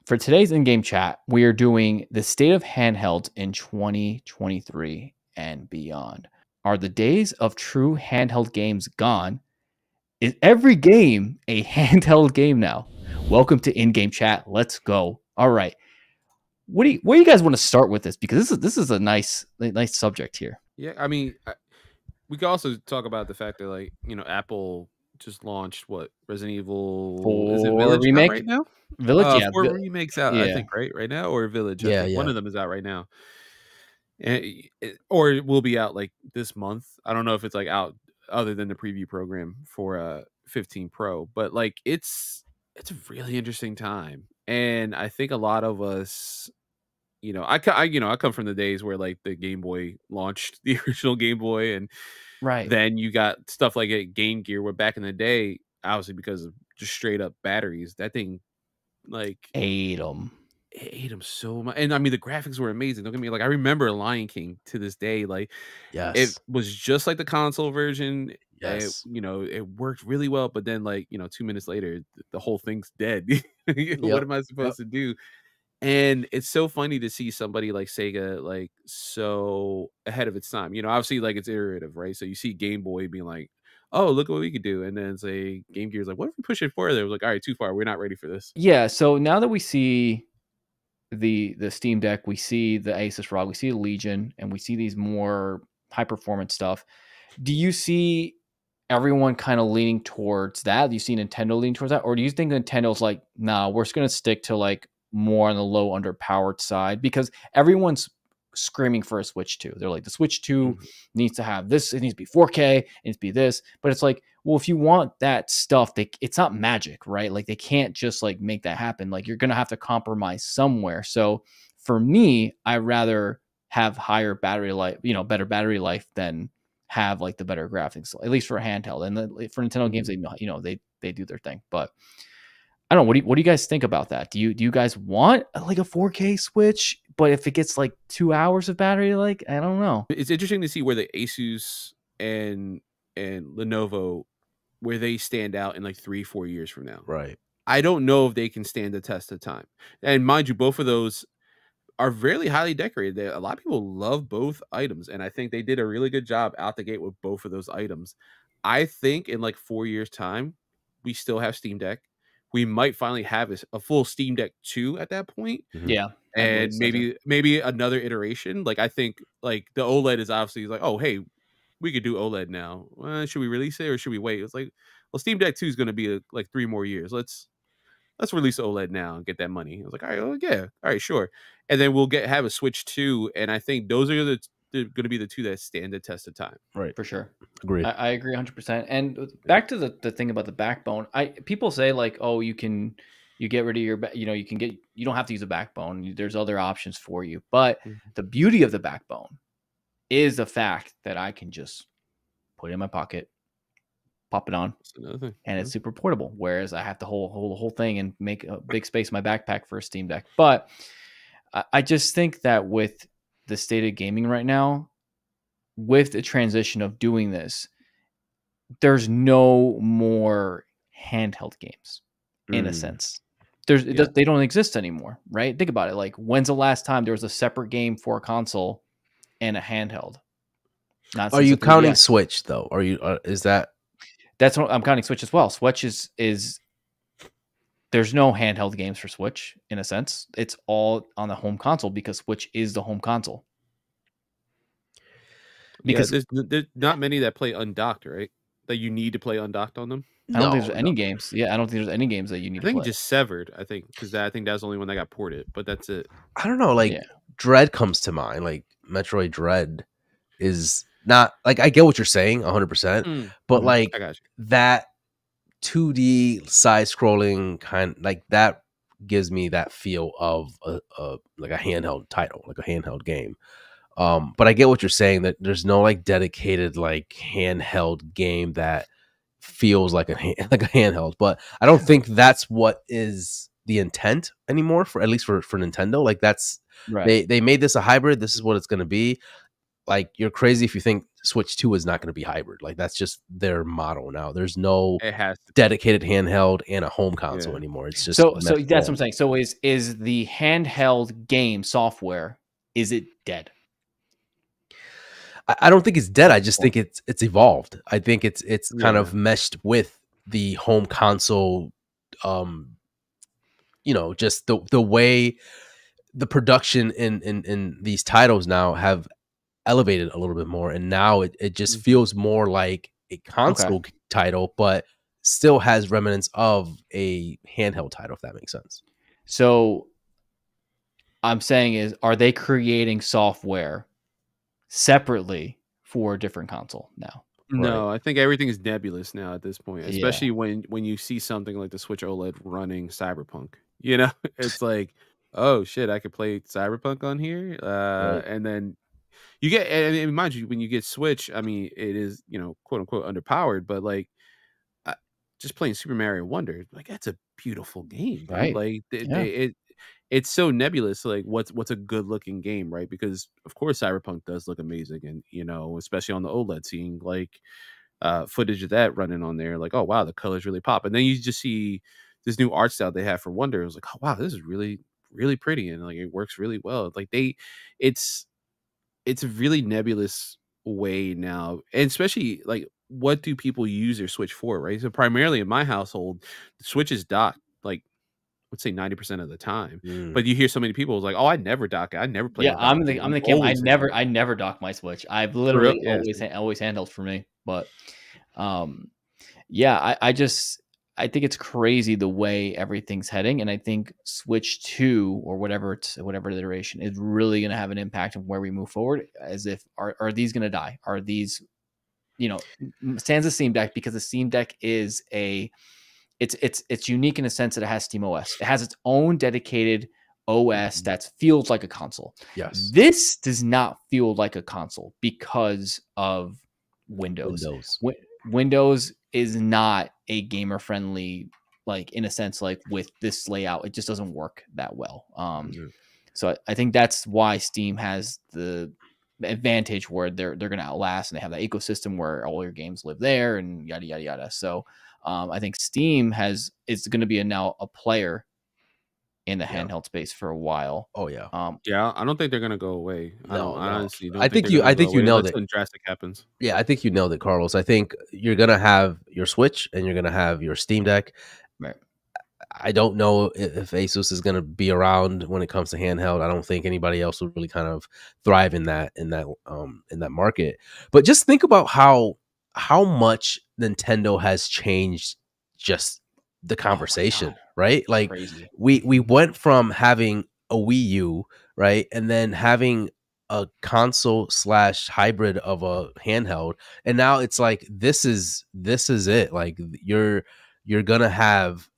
For today's in-game chat, we are doing the state of handhelds in 2023 and beyond. Are the days of true handheld games gone? Is every game a handheld game now? Welcome to in-game chat. Let's go. All right. Where do you guys want to start with this? Because this is a nice subject here. Yeah, I mean, we could also talk about the fact that, like, Apple just launched Resident Evil, is it 4 Village out remake? right now? Village, yeah. 4 remakes out, I Yeah. think, right now, or Village. I Yeah, think one yeah. of them is out right now, and or it will be out like this month. I don't know if it's like out other than the preview program for 15 Pro, but like it's a really interesting time, and I think a lot of us. I come from the days where like the Game Boy launched, the original Game Boy, and Right. then you got stuff like a Game Gear, where back in the day, obviously because of just straight up batteries, that thing like ate them so much. And I mean, the graphics were amazing. Don't get me, like, I remember Lion King to this day. Like, it Yes. was just like the console version. Yes. It worked really well, but then, like, 2 minutes later, the whole thing's dead. What Yep. am I supposed to do? And it's so funny to see somebody like Sega, like, so ahead of its time. Obviously, like, it's iterative, right? So you see Game Boy being like, oh, look what we could do. And then say Game Gear's like, what if we push it further? It was like, all right, too far. We're not ready for this. Yeah, so now that we see the Steam Deck, we see the ASUS ROG, we see the Legion, and we see these more high performance stuff. Do you see everyone kind of leaning towards that? Do you see Nintendo leaning towards that, or do you think Nintendo's like, nah, we're just gonna stick to like more on the low underpowered side? Because everyone's screaming for a Switch 2. They're like, the Switch 2 needs to have this, it needs to be 4K, it needs to be this. But it's like, well, if you want that stuff, it's not magic, right? Like, they can't just like make that happen. Like, you're gonna have to compromise somewhere. So for me, I rather have higher battery life, better battery life than have like the better graphics, at least for a handheld. And for Nintendo games, they do their thing. But I don't know. What do you guys think about that? Do you guys want like a 4K Switch, but if it gets like 2 hours of battery, like, I don't know. It's interesting to see where the Asus and Lenovo, where they stand out in like 3-4 years from now. Right. I don't know if they can stand the test of time. And mind you, both of those are really highly decorated. A lot of people love both items, and I think they did a really good job out the gate with both of those items. I think in like 4 years' time, we still have Steam Deck. We might finally have a full Steam Deck 2 at that point. Yeah. And maybe another iteration. Like, I think like the OLED is obviously like, oh, hey, we could do OLED now. Should we release it or should we wait? It's like, well, Steam Deck 2 is going to be like 3 more years. Let's release OLED now and get that money. I was like, all right, well, yeah, all right, sure. And then we'll have a Switch 2, and I think those are going to be the two that stand the test of time. Right. For sure. Agreed. I agree 100%. And back to the thing about the backbone, people say like, oh, you get rid of your, you don't have to use a backbone. There's other options for you. But the beauty of the backbone is the fact that I can just put it in my pocket, pop it on, and it's super portable. Whereas I have to hold the whole thing and make a big space in my backpack for a Steam Deck. But I just think that with the state of gaming right now, with the transition of doing this, there's no more handheld games in a sense. They don't exist anymore, right? Think about it. Like, when's the last time there was a separate game for a console and a handheld? Are you counting Switch though? Are you? Is that? That's what I'm counting Switch as well. Switch is there's no handheld games for Switch in a sense. It's all on the home console because Switch is the home console. Because there's not many that play undocked, right? That you need to play undocked on them. I don't think there's any games. Yeah, I don't think there's any games that you need to play. I think just Severed, because I think that's the only one that got ported, but that's it. I don't know, like, Dread comes to mind. Like, Metroid Dread is not, like, I get what you're saying 100%, but like, that 2D side-scrolling kind, like, that gives me that feel of like a handheld title, like a handheld game. But I get what you're saying, that there's no like dedicated like handheld game that feels like a handheld. But I don't think that's what is the intent anymore, for at least for Nintendo. Like, that's right. They made this a hybrid. This is what it's going to be. Like, you're crazy if you think Switch 2 is not going to be hybrid. Like that's just their motto now. There's no It has to dedicated handheld and a home console anymore. It's just so that's what I'm saying. So is the handheld game software, is it dead? I don't think it's dead. I just think it's evolved. I think it's kind of meshed with the home console. Just the way the production in these titles now have elevated a little bit more, and now it just feels more like a console title, but still has remnants of a handheld title, if that makes sense. So I'm saying are they creating software separately for a different console now? No, I think everything is nebulous now at this point, especially when you see something like the Switch OLED running Cyberpunk. It's like, oh shit, I could play Cyberpunk on here, and then you get, and mind you, when you get Switch, I mean, it is quote unquote underpowered, but like just playing Super Mario Wonder, like that's a beautiful game, dude. Right? Like it's so nebulous. Like what's a good looking game, right? Because of course Cyberpunk does look amazing, and especially on the OLED, seeing like footage of that running on there, like, oh wow, the colors really pop. And then you just see this new art style they have for Wonder. It was like, oh wow, this is really really pretty, and like it works really well. Like it's a really nebulous way now, and especially like what do people use their Switch for, right? So primarily in my household, the Switch is docked like let's say 90% of the time. But you hear so many people like, oh, I never dock it. I never play. Yeah, I'm the camp. I never dock my Switch. I've literally always handhelds for me. But yeah, I think it's crazy the way everything's heading, and I think Switch 2 or whatever iteration is really going to have an impact on where we move forward. As if are these going to die? Are these, sans the Steam Deck, because the Steam Deck is it's unique in a sense that it has SteamOS. It has its own dedicated OS that feels like a console. Yes, this does not feel like a console because of Windows. Windows is not a gamer friendly, like in a sense, like with this layout, it just doesn't work that well. So I think that's why Steam has the advantage where they're going to outlast, and they have that ecosystem where all your games live there and yada yada yada. So I think Steam is going to be now a player in the handheld space for a while. Oh yeah. I don't think they're gonna go away. I honestly don't. I think you nailed it. Something drastic happens. Yeah, I think you nailed it, Carlos. I think you're gonna have your Switch and you're gonna have your Steam Deck. Right. I don't know if ASUS is going to be around when it comes to handheld. I don't think anybody else will really kind of thrive in that market. But just think about how much Nintendo has changed just the conversation, right? Like we went from having a Wii U, right, and then having a console / hybrid of a handheld, and now it's like this is it. Like you're gonna have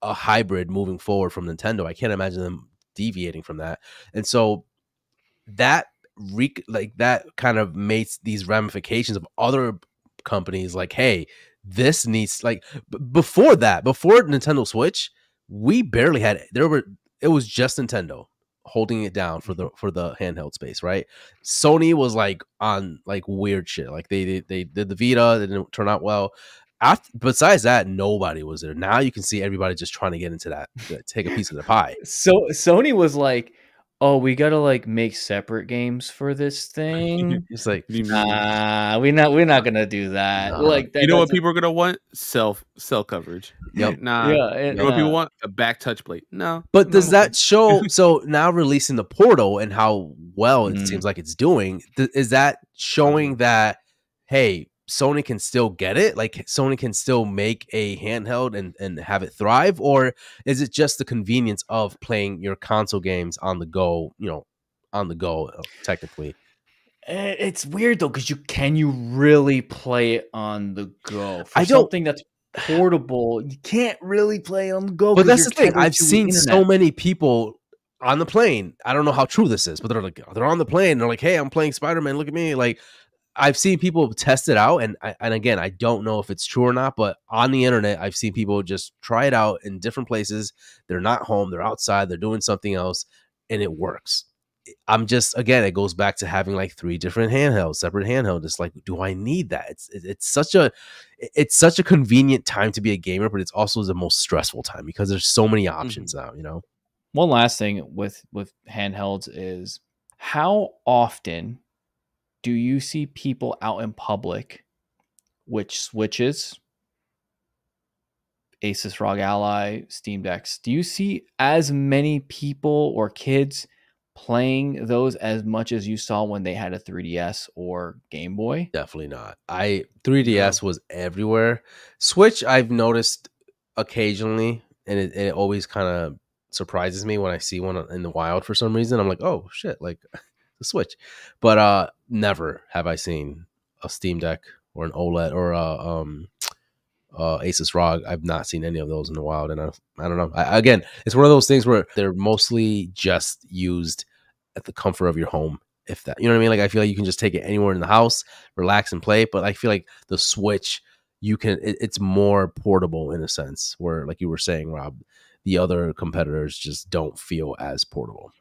a hybrid moving forward from Nintendo. I can't imagine them deviating from that. And so that kind of makes these ramifications of other companies like, hey, this needs before Nintendo Switch, we barely had it was just Nintendo holding it down for the handheld space, right? Sony was like on like weird shit. Like they did the Vita, it didn't turn out well. Besides that, nobody was there. Now you can see everybody just trying to get into that, take a piece of the pie. So Sony was like, "Oh, we gotta like make separate games for this thing." It's like, nah, we're not gonna do that. Nah. Like, you know what people are gonna want? Cell coverage. Yep. Nah. You know what people want? A back touch plate. No. But does that show? So now releasing the Portal and how well it seems like it's doing, is that showing that, hey, Sony can still get it? Like Sony can still make a handheld and have it thrive? Or is it just the convenience of playing your console games on the go, technically? It's weird though, because can you really play it on the go? For something that's portable, you can't really play on the go. But that's the thing. I've seen so many people on the plane. I don't know how true this is, but they're on the plane. And they're like, hey, I'm playing Spider-Man. Look at me. Like, I've seen people test it out, and again, I don't know if it's true or not, but on the internet, I've seen people just try it out in different places. They're not home, they're outside, they're doing something else, and it works. I'm just, again, it goes back to having like 3 different handhelds, separate handhelds. It's like, do I need that? It's such a convenient time to be a gamer, but it's also the most stressful time because there's so many options now, you know? One last thing with handhelds is, how often do you see people out in public which switches, ASUS ROG Ally, Steam Decks? Do you see as many people or kids playing those as much as you saw when they had a 3DS or Game Boy? Definitely not. 3DS was everywhere. Switch, I've noticed occasionally, and it always kind of surprises me when I see one in the wild for some reason. I'm like, oh shit, like the Switch. But never have I seen a Steam Deck or an OLED or Asus ROG. I've not seen any of those in the wild, and I don't know. Again, it's one of those things where they're mostly just used at the comfort of your home, if that, you know what I mean? Like, I feel like you can just take it anywhere in the house, relax and play. But I feel like the Switch, it's more portable in a sense, where, like you were saying, Rob, the other competitors just don't feel as portable.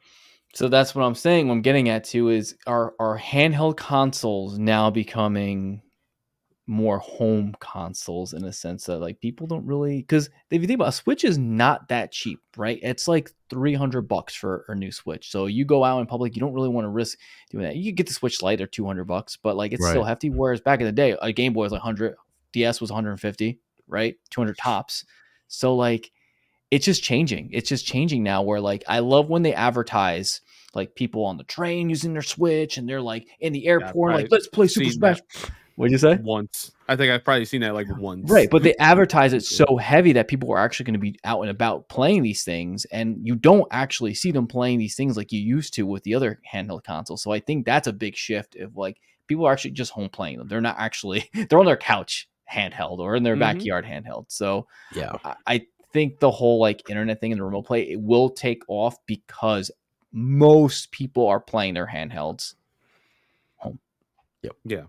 So that's what I'm saying. What I'm getting at too is, are handheld consoles now becoming more home consoles, in a sense that, like, people don't really, because if you think about, a Switch is not that cheap, right? It's like $300 for a new Switch. So you go out in public, you don't really want to risk doing that. You could get the Switch Lite, they're $200, but like, it's still hefty. Whereas back in the day, a Game Boy was like 100, DS was 150, right? 200 tops. So like, it's just changing. It's just changing now, where like, I love when they advertise like people on the train using their Switch, and they're like in the airport, like, let's play Super Smash. What'd you say? Once. I think I've probably seen that like once. Right, but they advertise it so heavy that people are actually going to be out and about playing these things, and you don't actually see them playing these things like you used to with the other handheld consoles. So I think that's a big shift of, like, people are actually just home playing them. They're not actually, they're on their couch handheld or in their backyard handheld. So yeah, I think the whole like internet thing and the remote play, it will take off because most people are playing their handhelds home. Yep. Yeah.